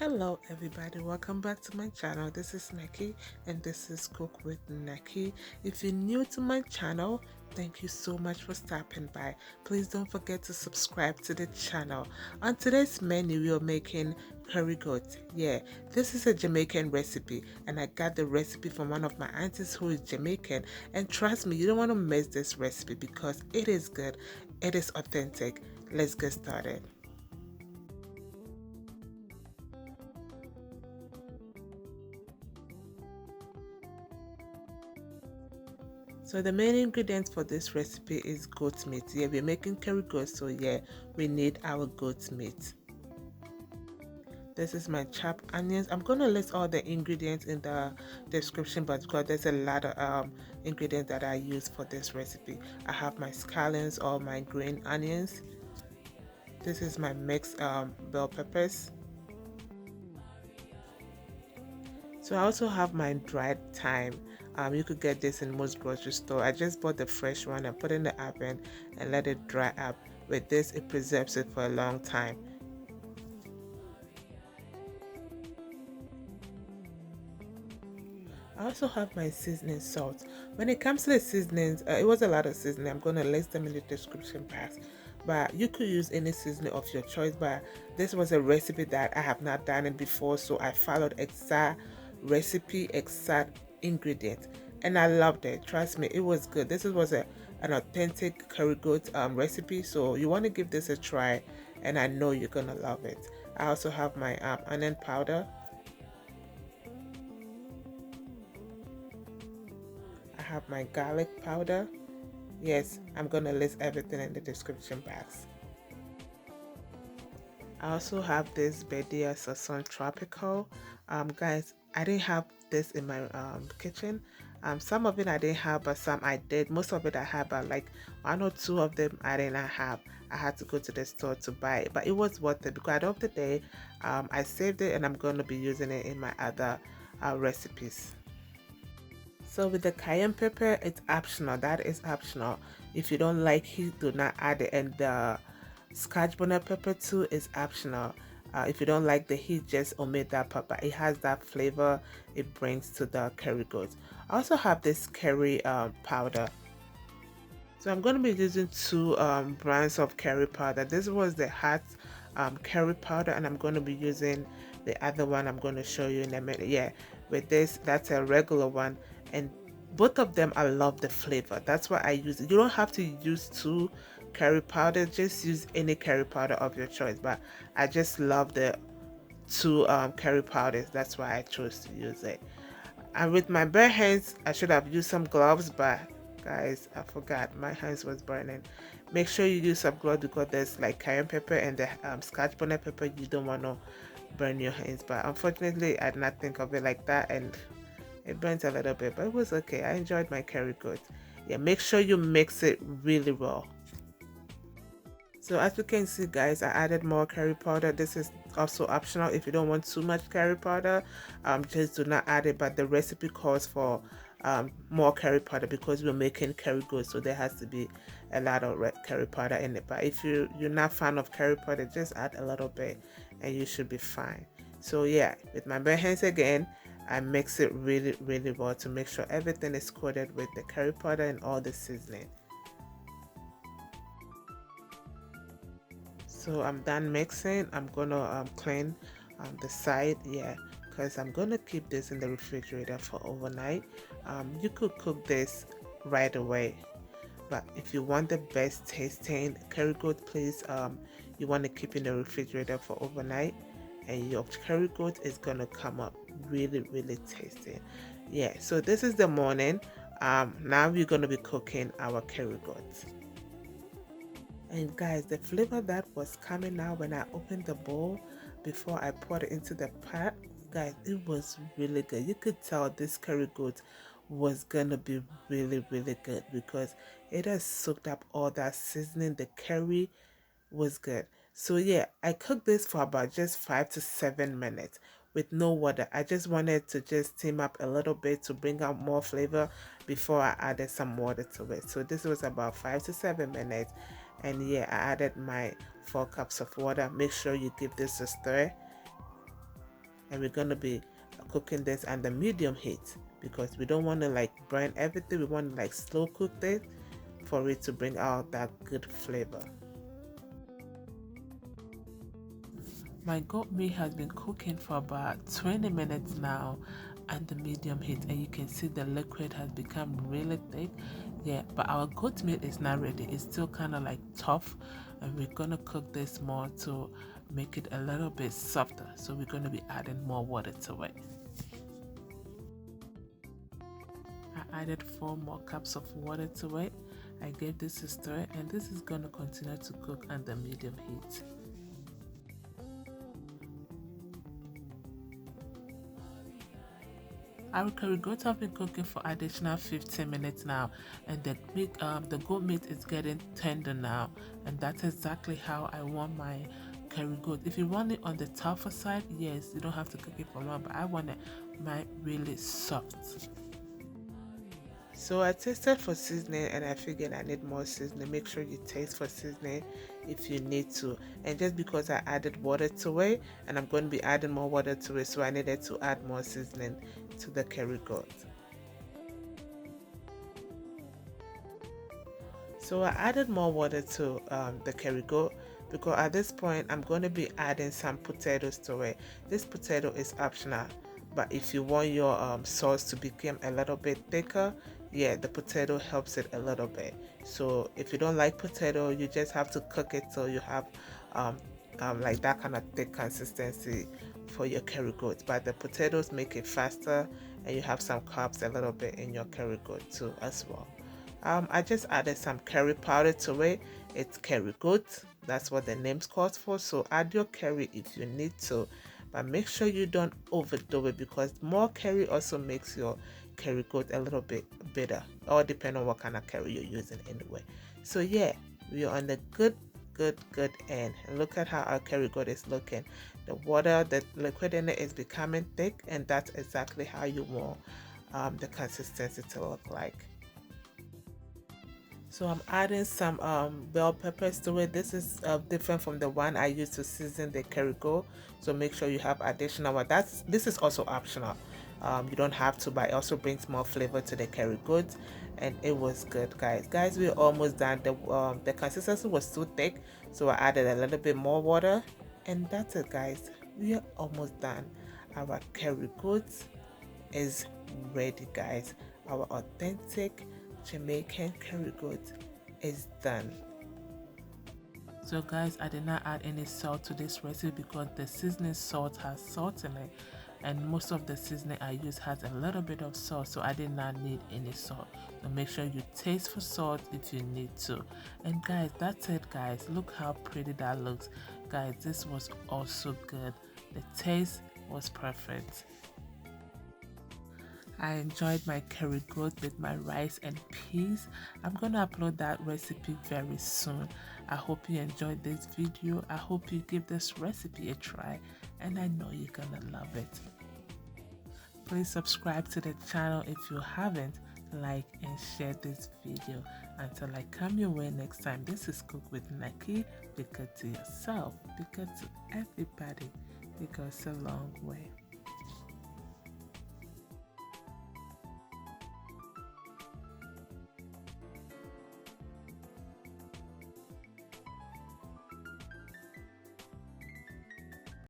Hello everybody, welcome back to my channel. This is NAKIE and this is Cook with NAKIE. If you're new to my channel, thank you so much for stopping by. Please don't forget to subscribe to the channel. On today's menu, we are making curry goat. Yeah, this is a Jamaican recipe and I got the recipe from one of my aunties who is Jamaican, and trust me, you don't want to miss this recipe because it is good, it is authentic. Let's get started. So the main ingredients for this recipe is goat meat. Yeah, we're making curry goat, so yeah, we need our goat meat. This is my chopped onions. I'm gonna list all the ingredients in the description, but because there's a lot of ingredients that I use for this recipe. I have my scallions or my green onions. This is my mixed bell peppers. So I also have my dried thyme. You could get this in most grocery store. I just bought the fresh one and put it in the oven and let it dry up. With this, it preserves it for a long time. I also have my seasoning salt. When it comes to the seasonings, it was a lot of seasoning. I'm going to list them in the description box. But you could use any seasoning of your choice. But this was a recipe that I have not done it before, so I followed exact recipe, exact ingredient, and I loved it. Trust me, it was good. This was an authentic curry goat recipe, so you want to give this a try, and I know you're gonna love it. I also have my onion powder. I have my garlic powder. Yes, I'm gonna list everything in the description box. I also have this Badia Sazon Tropical. Guys, I didn't have this in my kitchen. Some of it I didn't have, but some I did. Most of it I have, but like one or two of them I did not have. I had to go to the store to buy it, but it was worth it because at the end of the day, I saved it and I'm going to be using it in my other recipes. So with the cayenne pepper, it's optional. That is optional. If you don't like heat, do not add it. And the scotch bonnet pepper too is optional. If you don't like the heat, just omit that pepper. It has that flavor it brings to the curry goat. I also have this curry powder. So I'm going to be using two brands of curry powder. This was the hot curry powder, and I'm going to be using the other one I'm going to show you in a minute. Yeah, with this, that's a regular one, and both of them I love the flavor. That's why I use it. You don't have to use two curry powder, just use any curry powder of your choice, but I just love the two curry powders. That's why I chose to use it. And with my bare hands, I should have used some gloves, but guys, I forgot. My hands was burning. Make sure you use some gloves because there's like cayenne pepper and the scotch bonnet pepper. You don't want to burn your hands. But unfortunately, I did not think of it like that, and it burnt a little bit, but it was okay. I enjoyed my curry goat. Yeah, make sure you mix it really well. So as you can see, guys, I added more curry powder. This is also optional. If you don't want too much curry powder, just do not add it, but the recipe calls for more curry powder because we're making curry goat, so there has to be a lot of red curry powder in it. But if you're not fan of curry powder, just add a little bit and you should be fine. So yeah, with my bare hands again, I mix it really well to make sure everything is coated with the curry powder and all the seasoning. So I'm done mixing. I'm gonna clean the side, yeah, because I'm gonna keep this in the refrigerator for overnight. You could cook this right away, but if you want the best tasting curry goat, please you want to keep in the refrigerator for overnight, and your curry goat is gonna come up really tasty. Yeah, so this is the morning. Now we're gonna be cooking our curry goat. And guys, the flavor that was coming out when I opened the bowl before I poured it into the pot, guys, it was really good. You could tell this curry goat was gonna be really good because it has soaked up all that seasoning. The curry was good. So yeah, I cooked this for about just 5 to 7 minutes with no water. I just wanted to just steam up a little bit to bring out more flavor before I added some water to it. So this was about 5 to 7 minutes, and yeah, I added my 4 cups of water. Make sure you give this a stir. and we're gonna be cooking this under medium heat because we don't want to like burn everything. We want to like slow cook this for it to bring out that good flavor. My goat meat has been cooking for about 20 minutes now under medium heat, and you can see the liquid has become really thick. Yeah, but our goat meat is not ready. It's still kind of like tough, and we're gonna cook this more to make it a little bit softer. So we're gonna be adding more water to it. I added 4 more cups of water to it. I gave this a stir, and this is gonna continue to cook under medium heat. Our curry goat have been cooking for additional 15 minutes now, and the goat meat is getting tender now, and that's exactly how I want my curry goat. If you want it on the tougher side, yes, you don't have to cook it for long, but I want it my really soft. So I tasted for seasoning and I figured I need more seasoning. Make sure you taste for seasoning if you need to. And just because I added water to it, and I'm going to be adding more water to it, so I needed to add more seasoning to the curry goat. So I added more water to the curry goat because at this point I'm going to be adding some potatoes to it. This potato is optional, but if you want your sauce to become a little bit thicker, yeah, the potato helps it a little bit. So if you don't like potato, you just have to cook it till you have um, like that kind of thick consistency for your curry goat. But the potatoes make it faster, and you have some carbs a little bit in your curry goat too as well. I just added some curry powder to it. It's curry goat. That's what the name's calls for. So add your curry if you need to, but make sure you don't overdo it because more curry also makes your curry goat a little bit bitter, or depending on what kind of curry you're using anyway. So yeah, we are on the good end. And look at how our curry goat is looking. The water, the liquid in it is becoming thick, and that's exactly how you want the consistency to look like. So I'm adding some bell peppers to it. This is different from the one I used to season the curry goat. So make sure you have additional one. This is also optional. You don't have to, but it also brings more flavor to the curry goat, and it was good, guys. Guys, we're almost done. The consistency was too thick, so I added a little bit more water, and that's it, guys. We are almost done. Our curry goat is ready, guys. Our authentic Jamaican curry goat is done. So guys, I did not add any salt to this recipe because the seasoning salt has salt in it, and most of the seasoning I use has a little bit of salt, so I did not need any salt. So make sure you taste for salt if you need to. And guys, that's it, guys. Look how pretty that looks. Guys, this was also good. The taste was perfect. I enjoyed my curry goat with my rice and peas. I'm gonna upload that recipe very soon. I hope you enjoyed this video. I hope you give this recipe a try, and I know you're gonna love it. Please subscribe to the channel if you haven't. Like and share this video. Until I come your way next time, this is Cook with NAKIE. Be good to yourself, be good to everybody. It goes a long way.